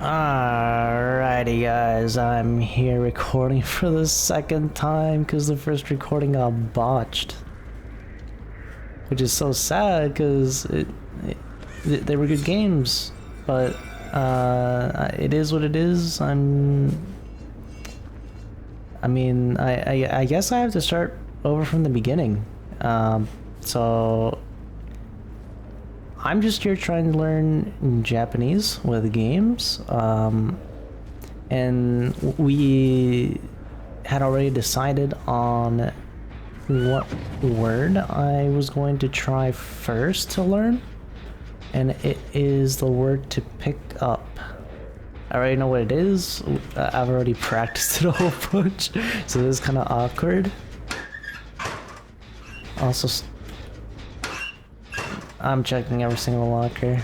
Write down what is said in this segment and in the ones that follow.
Alrighty guys, I'm here recording for the second time because the first recording got botched. Which is so sad because they were good games, but it is what it is. I guess I have to start over from the beginning. So I'm just here trying to learn Japanese with games, and we had already decided on what word I was going to try first to learn, and it is the word to pick up. I already know what it is. I've already practiced it a whole bunch, so this is kind of awkward. Also, I'm checking every single locker.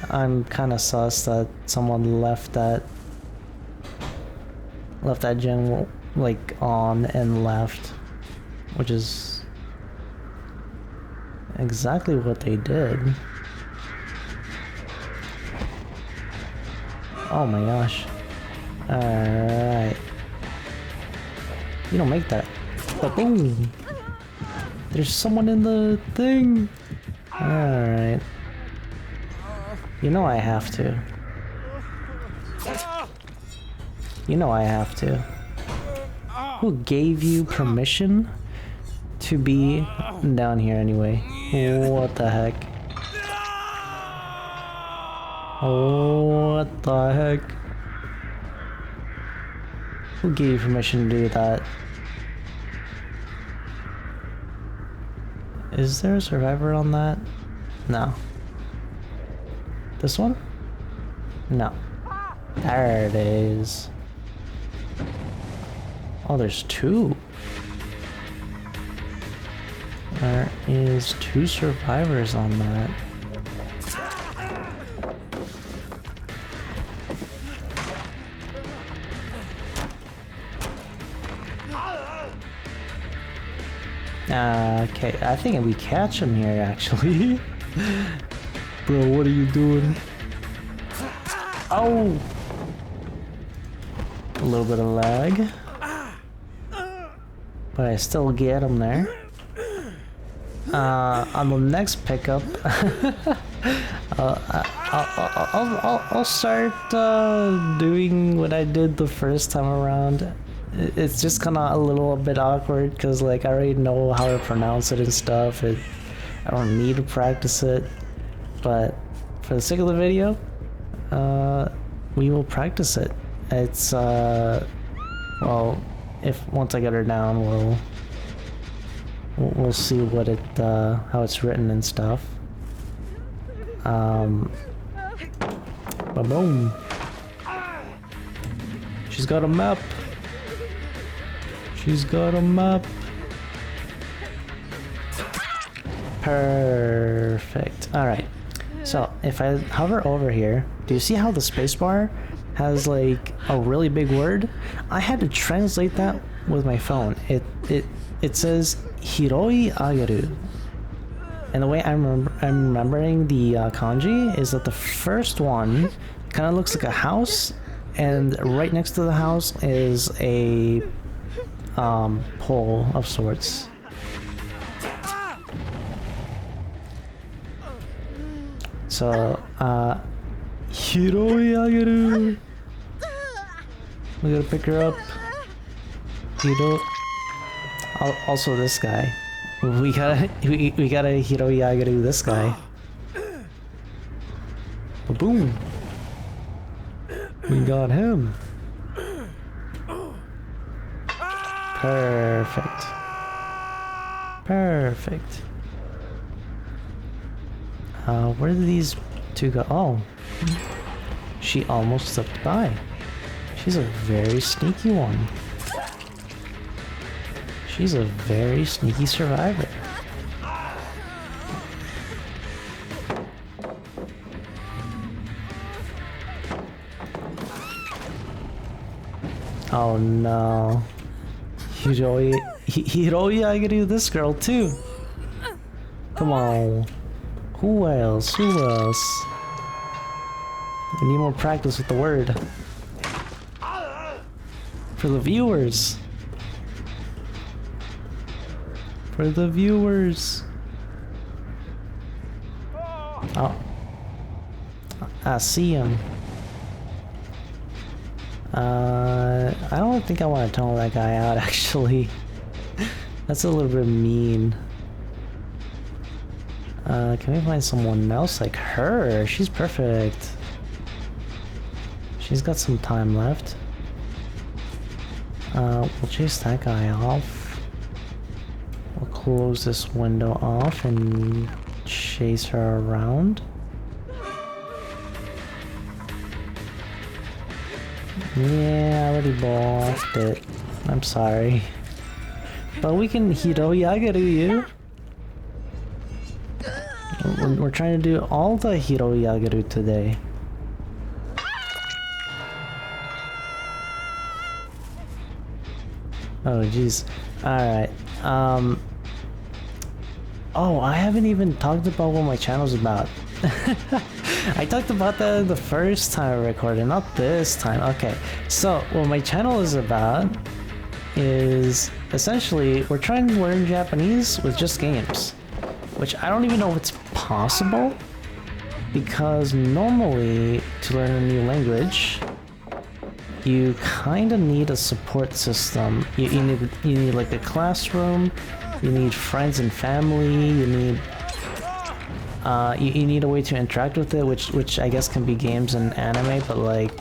I'm kind of sus that someone left that gen like on and left, which is exactly what they did. Oh my gosh. Alright. You don't make that. But boom! There's someone in the thing! Alright. You know I have to. You know I have to. Who gave you permission to be down here anyway? What the heck? What the heck? Who gave you permission to do that? Is there a survivor on that? No. This one? No. There it is. Oh, there's two. There is two survivors on that. Okay, I think we catch him here actually. Bro, what are you doing? Oh! A little bit of lag. But I still get him there. On the next pickup, I'll start doing what I did the first time around. It's just kind of a little bit awkward because like I already know how to pronounce it and stuff. I don't need to practice it, but for the sake of the video, we will practice it. It's well, if once I get her down, we'll see what it how it's written and stuff. Boom. She's got a map. She's got a map. Perfect. Alright. So, if I hover over here, do you see how the spacebar has like a really big word? I had to translate that with my phone. It says hiroiageru. And the way I'm remembering the kanji is that the first one kind of looks like a house, and right next to the house is a pole of sorts. So, hiroiageru. We gotta pick her up. Also this guy. We gotta hiroiageru this guy. Boom. We got him. Perfect. Perfect. Where did these two go? Oh. She almost slipped by. She's a very sneaky one. She's a very sneaky survivor. Oh no. Hiroiageru this girl too. Come on. Who else? Who else? We need more practice with the word. For the viewers. For the viewers. Oh. I see him. I don't think I want to tunnel that guy out, actually. That's a little bit mean. Can we find someone else like her? She's perfect. She's got some time left. We'll chase that guy off. We'll close this window off and chase her around. Yeah, I already blocked it. I'm sorry. But we can hiroiageru you. We're trying to do all the hiroiageru today. Oh jeez. Alright. Oh, I haven't even talked about what my channel's about. I talked about that the first time I recorded, not this time. Okay, so what my channel is about is essentially we're trying to learn Japanese with just games, which I don't even know if it's possible, because normally to learn a new language you kind of need a support system. You need like a classroom, you need friends and family, you need a way to interact with it, which I guess can be games and anime, but like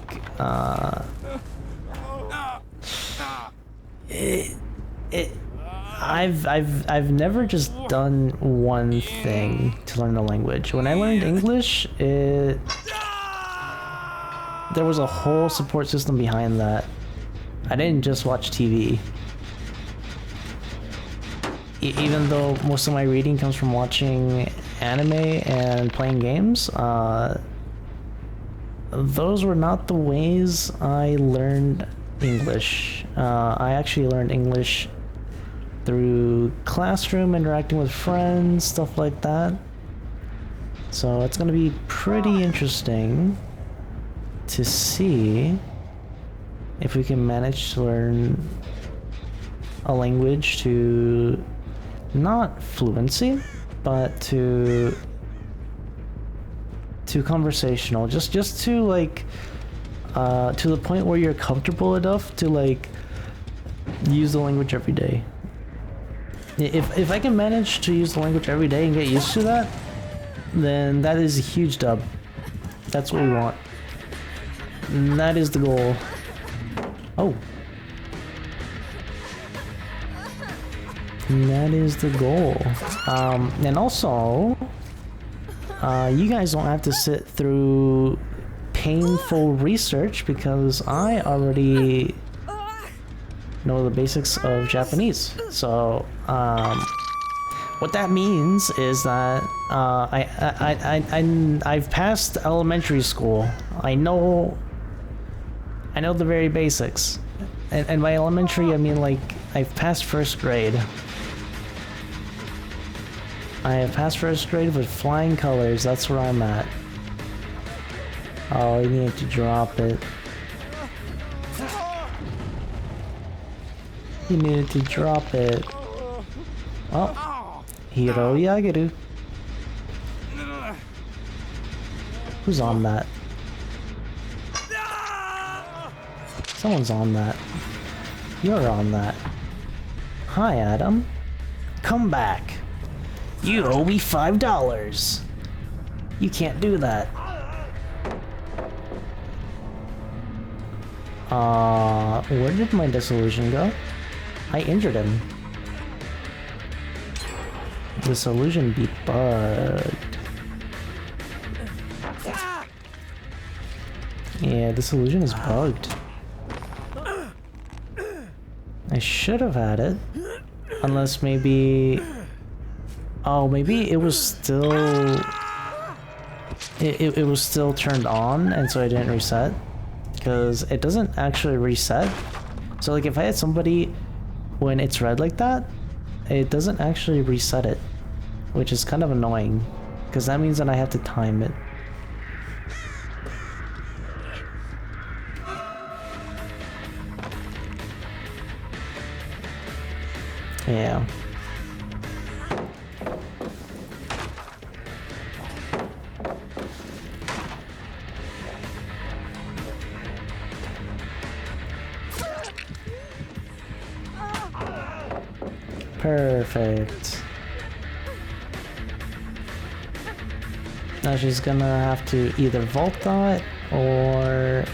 I've never just done one thing to learn a language. When I learned English, there was a whole support system behind that. I didn't just watch TV. Even though most of my reading comes from watching anime and playing games, those were not the ways I learned English. I actually learned English through classroom, interacting with friends, stuff like that. So it's gonna be pretty interesting to see if we can manage to learn a language to not fluency, but to conversational, just to like to the point where you're comfortable enough to like use the language every day. If I can manage to use the language every day and get used to that, then that is a huge dub. That's what we want. And that is the goal. Oh. And that is the goal. And also, you guys don't have to sit through painful research because I already know the basics of Japanese. So, what that means is that I've passed elementary school. I know the very basics, and by elementary I mean like I've passed first grade. I have passed first grade with flying colors. That's where I'm at. Oh, you need to drop it. You needed to drop it. Oh, hiroiageru. Who's on that? Someone's on that. You're on that. Hi, Adam. Come back. You owe me $5. You can't do that. Where did my disillusion go? I injured him. Disillusion be bugged. Yeah, disillusion is bugged. I should have had it. Unless maybe... Oh, maybe it was still... It was still turned on, and so I didn't reset. Because it doesn't actually reset. So like if I had somebody when it's red like that, it doesn't actually reset it. Which is kind of annoying. Because that means that I have to time it. Yeah. Perfect. Now she's gonna have to either vault that or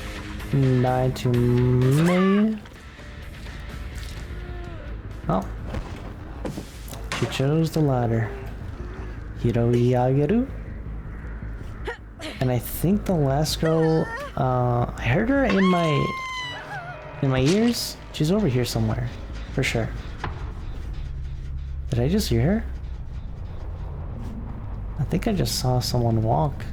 die to me. Oh. She chose the latter. Hiroiageru. And I think the last girl, I heard her in my ears. She's over here somewhere, for sure. Did I just hear her? I think I just saw someone walk.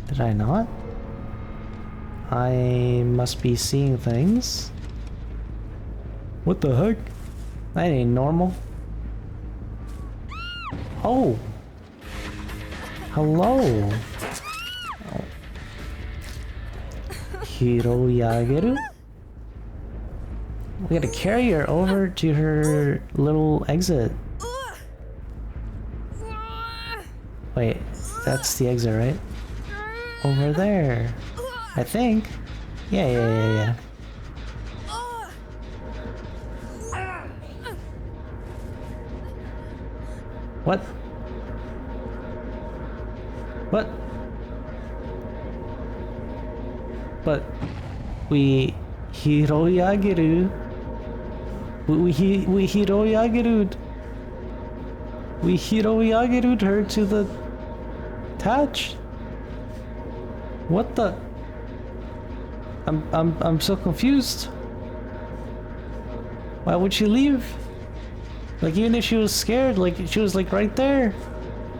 Did I not? I must be seeing things. What the heck? That ain't normal. Oh! Hello! Oh. Hiroiageru? We gotta carry her over to her little exit. Wait, that's the exit, right? Over there. I think. Yeah. What? What? But we hiroiageru. We hiroiageru'd. We hiroiageru'd her to the attach. What the? I'm so confused. Why would she leave? Like, even if she was scared, like, she was like right there.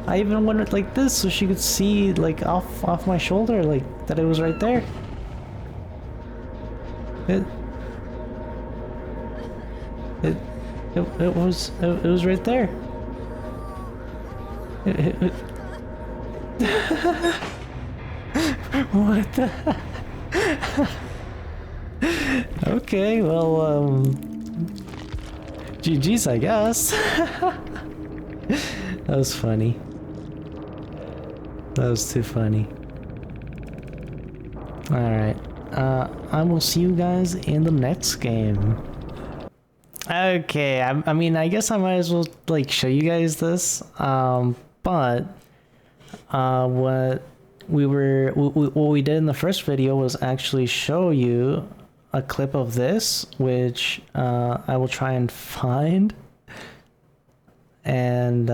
I even went it like this so she could see, like, off my shoulder, like, that it was right there. It was right there. What the? Okay, well, GG's, I guess. That was funny. That was too funny. Alright. I will see you guys in the next game. Okay, I mean, I guess I might as well, like, show you guys this. But what we did in the first video was actually show you a clip of this, which I will try and find and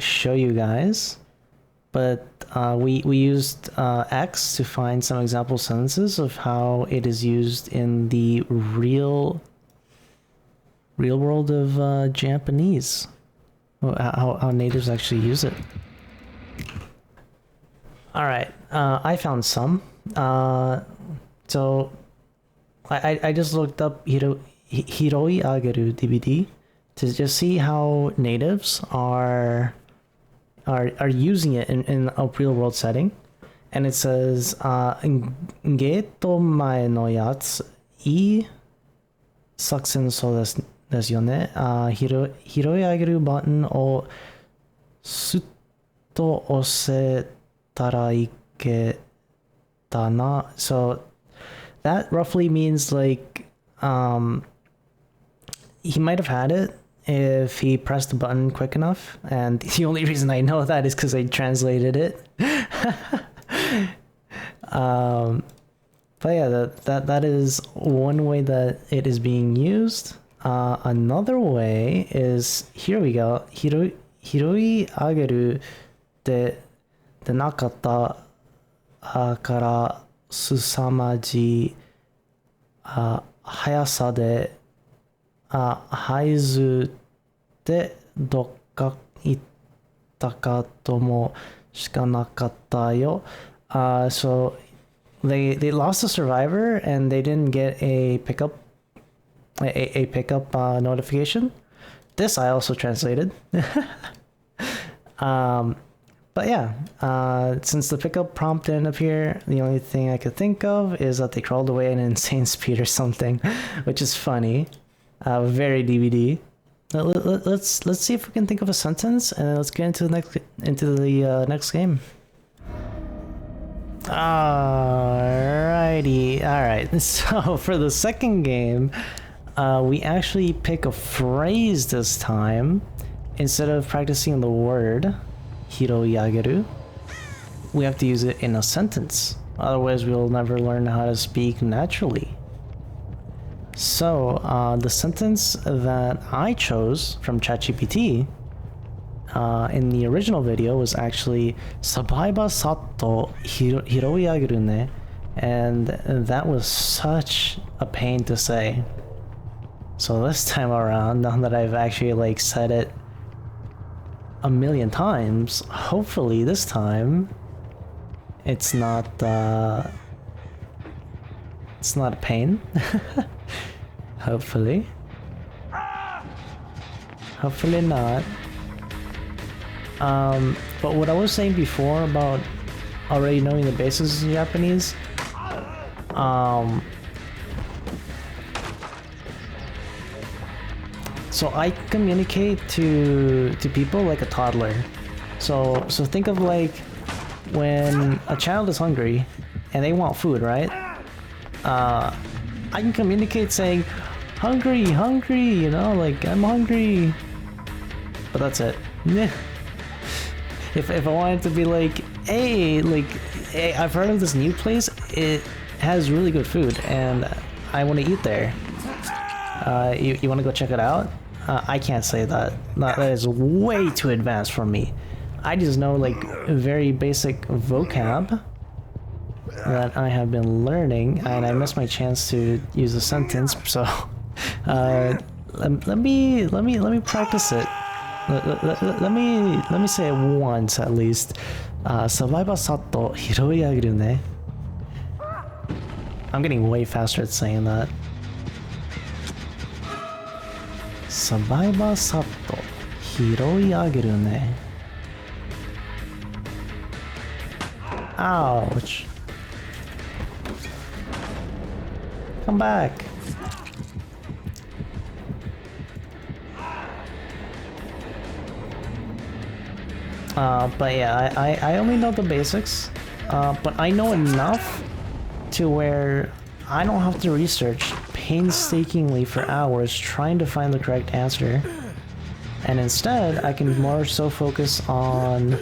show you guys. But we used X to find some example sentences of how it is used in the real world of Japanese. How natives actually use it. Alright, I found some. So I just looked up hiroiageru DBD to just see how natives are using it in a real world setting. And it says geto mae no yatsu ii sakusen so desu yo ne. Hiroiageru button o sutto osetara iketa na. So that roughly means, like, he might have had it if he pressed the button quick enough, and the only reason I know that is because I translated it. But yeah, that is one way that it is being used. Another way is, here we go, hiroiageru de nakata kara susamaji hayasa de haizu de dokka itta ka tomo shikanakatta yo. So they lost a survivor and they didn't get a pickup notification. This I also translated. But yeah, since the pickup prompt didn't appear, the only thing I could think of is that they crawled away at an insane speed or something, which is funny. Very DBD. Let's see if we can think of a sentence, and let's get into the next game. Alrighty, alright. So for the second game, we actually pick a phrase this time. Instead of practicing the word hiroiageru, we have to use it in a sentence. Otherwise, we'll never learn how to speak naturally. So, the sentence that I chose from ChatGPT in the original video was actually "Sabaiba satto hiroiageru ne," and that was such a pain to say. So this time around, now that I've actually like said it a million times, hopefully this time it's not a pain. Hopefully not. But what I was saying before about already knowing the basics in Japanese, so I communicate to people like a toddler. So think of like when a child is hungry and they want food, right? I can communicate saying, hungry, you know, like I'm hungry. But that's it. If I wanted to be like, hey, I've heard of this new place. It has really good food and I want to eat there. You want to go check it out? I can't say that. That is way too advanced for me. I just know like very basic vocab that I have been learning, and I missed my chance to use a sentence. So let me practice it. Let me say it once at least. Sabaiba satto hiroiageru ne. I'm getting way faster at saying that. Sabaiba satto hiroiageru ne. Ouch. Come back. But yeah, I only know the basics, but I know enough to where I don't have to research painstakingly for hours trying to find the correct answer, and instead I can more so focus on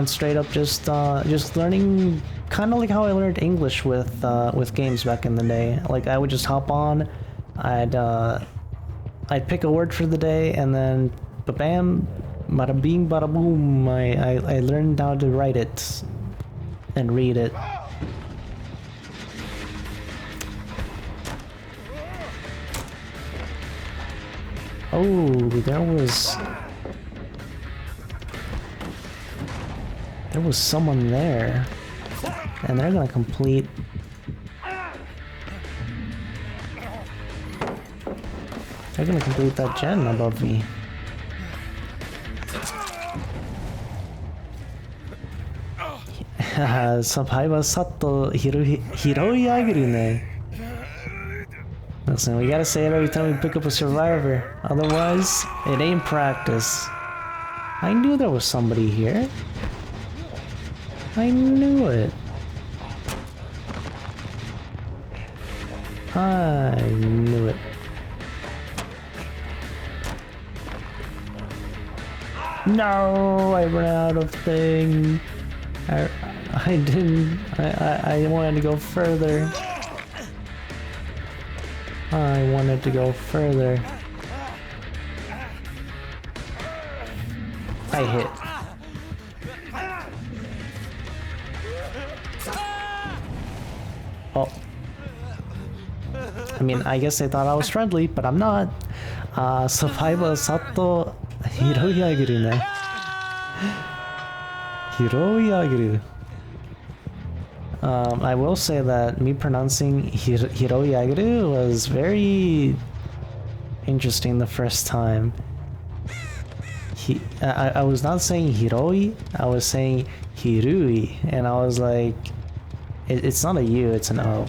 straight up just learning, kind of like how I learned English with games back in the day. Like I would just hop on, I'd pick a word for the day, and then ba-bam, bada bing, bada boom, I learned how to write it and read it. Oh, there was someone there, and they're gonna complete. They're gonna complete that gen above me. Sabaiba satto hiroiageru ne. Listen, we gotta say it every time we pick up a survivor, otherwise it ain't practice. I knew there was somebody here. I knew it. I knew it. No, I ran out of thing. I didn't. I wanted to go further. I wanted to go further. I hit. Oh. I mean, I guess they thought I was friendly, but I'm not. Sabaiba satto hiroiageru ne. Hiroiageru. I will say that me pronouncing hiroiageru was very interesting the first time. I was not saying hiroi, I was saying hirui, and I was like, it's not a U, it's an O.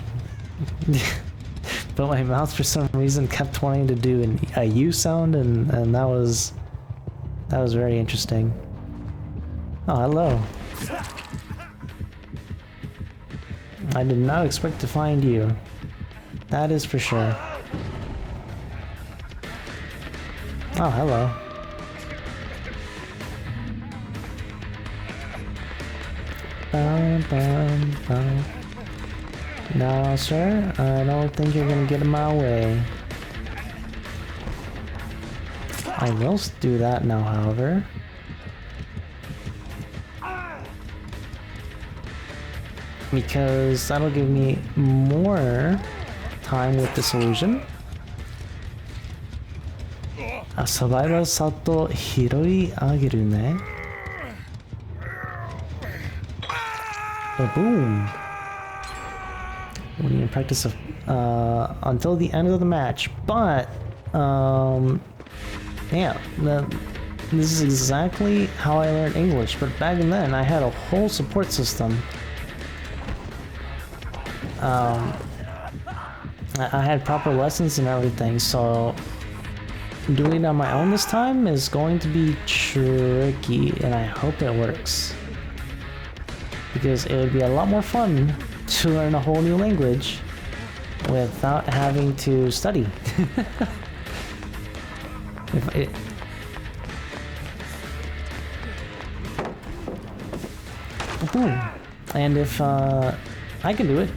But my mouth for some reason kept wanting to do a U sound, and that was very interesting. Oh, hello. I did not expect to find you. That is for sure. Oh, hello. No, sir. I don't think you're gonna get in my way. I will do that now, however. Because that'll give me more time with this illusion. Survival sato hiroiageru ne. Boom. We need to practice until the end of the match, but yeah, this is exactly how I learned English. But back then, I had a whole support system. I had proper lessons and everything, so doing it on my own this time is going to be tricky, and I hope it works. Because it would be a lot more fun to learn a whole new language without having to study. And if I can do it,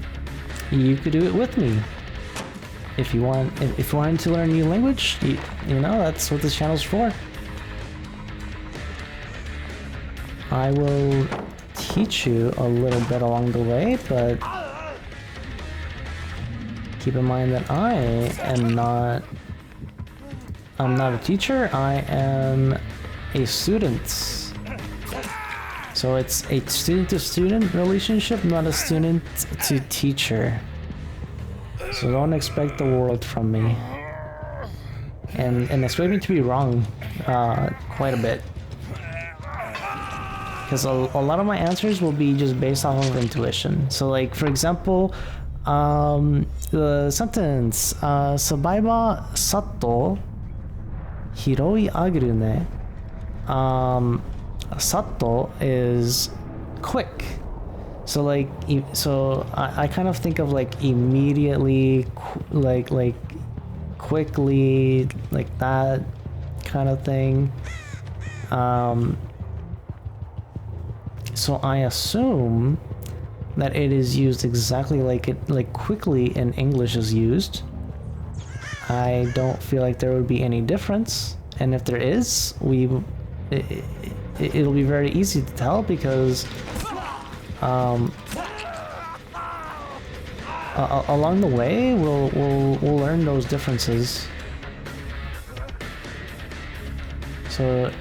you could do it with me. If you want, if you wanted to learn a new language, you know, that's what this channel's for. I will teach you a little bit along the way, but keep in mind that I'm not a teacher, I am a student. So it's a student-to-student relationship, not a student-to-teacher. So don't expect the world from me. And expect me to be wrong quite a bit. Because a lot of my answers will be just based off of intuition. So like, for example, the sentence, Sabaiba sato hiroiageru ne. Sato is quick. So like, I kind of think of like immediately, like quickly, like that kind of thing. So I assume that it is used exactly like quickly in English is used. I don't feel like there would be any difference, and if there is, it'll be very easy to tell because along the way we'll learn those differences. So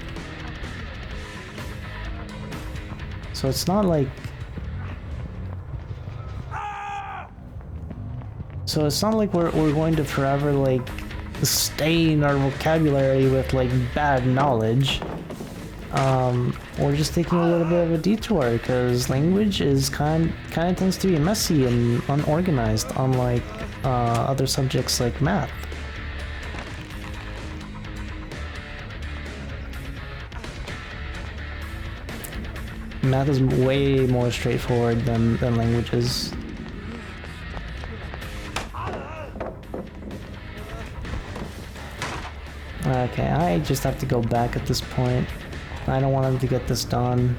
it's not like we're going to forever like stain our vocabulary with like bad knowledge. We're just taking a little bit of a detour because language is kind of tends to be messy and unorganized, unlike other subjects like math. Math is way more straightforward than languages. Okay, I just have to go back at this point. I don't want him to get this done.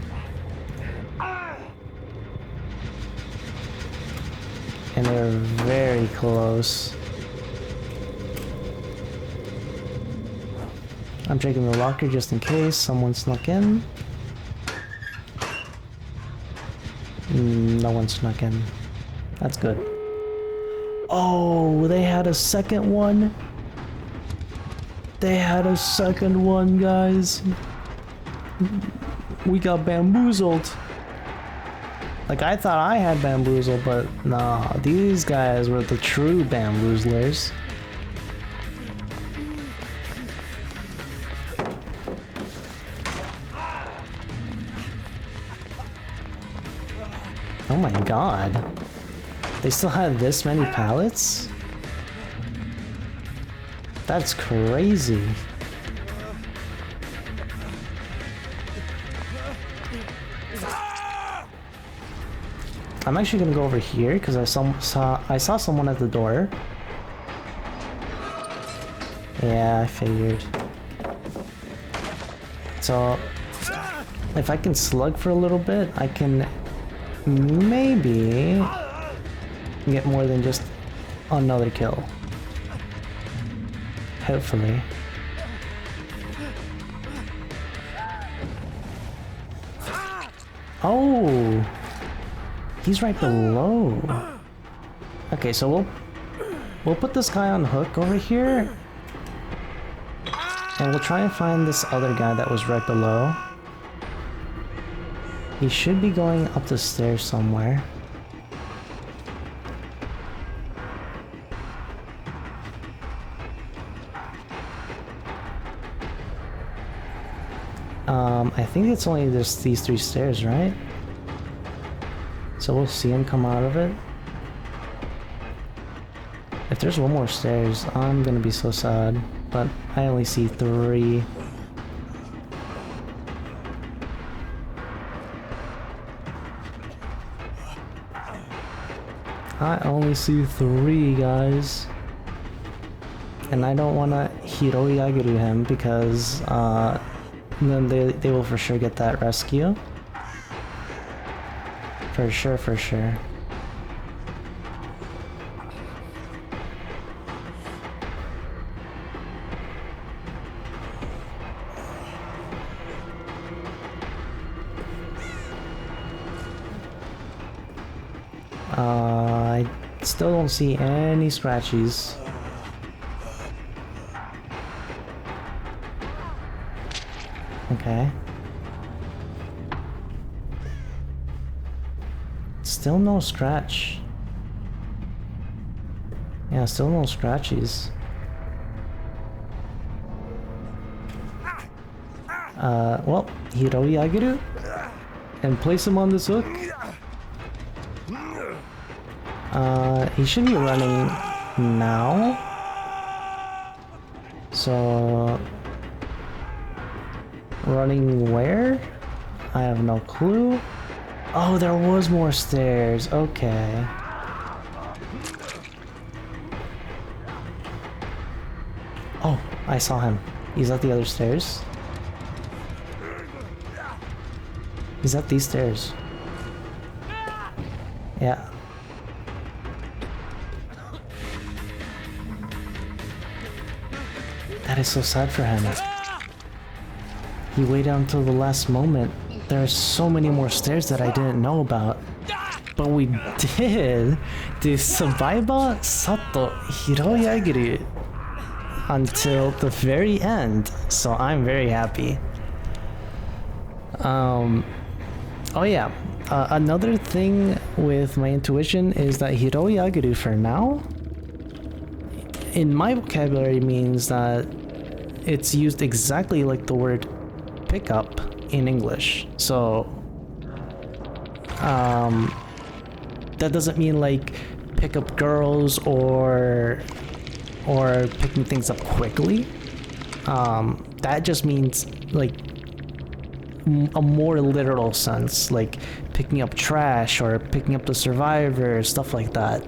And they're very close. I'm checking the locker just in case someone snuck in. No one snuck in. That's good. Oh, they had a second one. They had a second one, guys. We got bamboozled. Like, I thought I had bamboozled, but nah, these guys were the true bamboozlers. Oh my god. They still had this many pallets? That's crazy. I'm actually gonna go over here because I saw someone at the door. Yeah, I figured. So if I can slug for a little bit, I can maybe get more than just another kill. Hopefully. Oh! He's right below. Okay, so we'll put this guy on hook over here. And we'll try and find this other guy that was right below. He should be going up the stairs somewhere. I think it's only just these 3 stairs, right? So we'll see him come out of it. If there's one more stairs, I'm gonna be so sad. But I only see 3. I only see 3, guys. And I don't want to hiroiageru him because then they will for sure get that rescue. For sure, for sure. I still don't see any scratchies. Okay. Still no scratch. Yeah, still no scratchies. Well, hiroiageru and place him on this hook. He should be running now. So running where? I have no clue. Oh, there was more stairs. Okay. Oh, I saw him. He's at the other stairs. He's at these stairs. Yeah. That is so sad for him. He waited until the last moment. There are so many more stairs that I didn't know about. But we did the Survivor Sato hiroiageru until the very end. So I'm very happy. Oh yeah. Another thing with my intuition is that hiroiageru for now, in my vocabulary, means that it's used exactly like the word pickup in English. So that doesn't mean like pick up girls or picking things up quickly. That just means like a more literal sense, like picking up trash or picking up the survivor, stuff like that.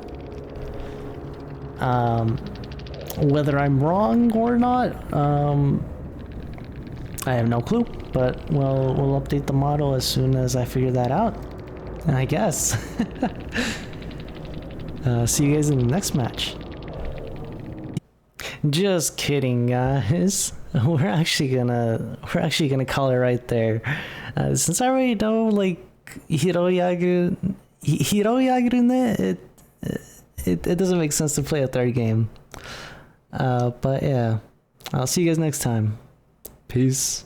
Whether I'm wrong or not, I have no clue, but we'll update the model as soon as I figure that out, I guess. See you guys in the next match. Just kidding, guys. We're actually gonna call it right there. Since I already know like hiroiageru it doesn't make sense to play a third game. But yeah, I'll see you guys next time. Peace.